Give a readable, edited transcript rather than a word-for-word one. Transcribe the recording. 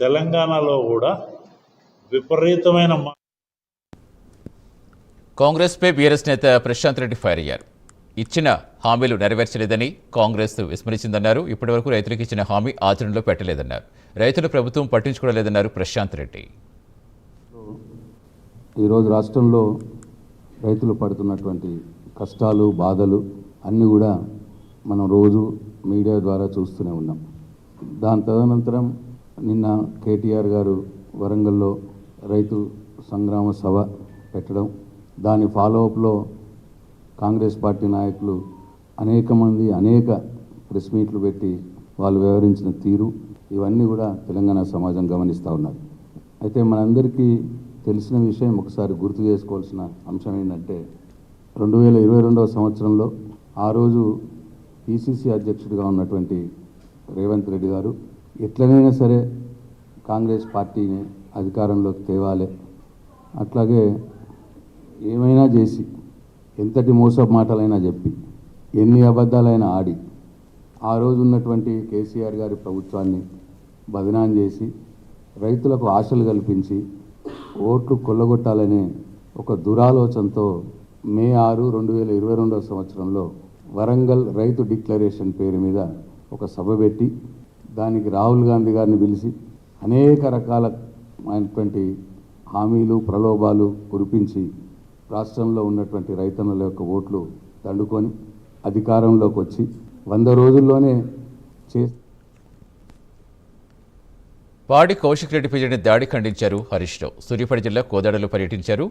తెలంగాణలో కూడా విపరీతమైన కాంగ్రెస్పై బీఆర్ఎస్ నేత ప్రశాంత్ రెడ్డి ఫైర్ అయ్యారు. ఇచ్చిన హామీలు నెరవేర్చలేదని కాంగ్రెస్ విస్మరించిందన్నారు. ఇప్పటివరకు రైతులకు ఇచ్చిన హామీ ఆచరణలో పెట్టలేదన్నారు. రైతులు ప్రభుత్వం పట్టించుకోలేదన్నారు ప్రశాంత్ రెడ్డి. ఈరోజు రాష్ట్రంలో రైతులు పడుతున్నటువంటి కష్టాలు, బాధలు అన్నీ కూడా మనం రోజు మీడియా ద్వారా చూస్తూనే ఉన్నాం. దాని తదనంతరం నిన్న కేటీఆర్ గారు వరంగల్లో రైతు సంగ్రామ సభ పెట్టడం, దాని ఫాలోఅప్లో కాంగ్రెస్ పార్టీ నాయకులు అనేక ప్రెస్ మీట్లు పెట్టి వాళ్ళు వ్యవహరించిన తీరు, ఇవన్నీ కూడా తెలంగాణ సమాజం గమనిస్తూ ఉన్నారు. అయితే మనందరికీ తెలిసిన విషయం ఒకసారి గుర్తు చేసుకోవాల్సిన అంశం ఏంటంటే 2022వ సంవత్సరంలో ఆ రోజు పిసిసి అధ్యక్షుడిగా ఉన్నటువంటి రేవంత్ రెడ్డి గారు ఎట్లనైనా సరే కాంగ్రెస్ పార్టీని అధికారంలోకి తేవాలి, అట్లాగే ఏమైనా చేసి ఎంతటి మోసపు మాటలైనా చెప్పి ఎన్ని అబద్ధాలైనా ఆడి ఆ రోజు ఉన్నటువంటి కేసీఆర్ గారి ప్రభుత్వాన్ని బదనాం చేసి రైతులకు ఆశలు కల్పించి ఓట్లు కొల్లగొట్టాలనే ఒక దురాలోచనతో మే 6, 2022వ సంవత్సరంలో వరంగల్ రైతు డిక్లరేషన్ పేరు మీద ఒక సభ పెట్టి దానికి రాహుల్ గాంధీ గారిని పిలిచి అనేక రకాలైనటువంటి హామీలు, ప్రలోభాలు కురిపించి రాష్ట్రంలో ఉన్నటువంటి రైతన్నుల యొక్క ఓట్లు దండుకొని అధికారంలోకి వచ్చి 100 రోజుల్లోనే పాడి కౌశిక్ రెడ్డిపై జరిగిన దాడి ఖండించారు హరీష్ రావు. సూర్యాపేట జిల్లా కోదాడలో పర్యటించారు.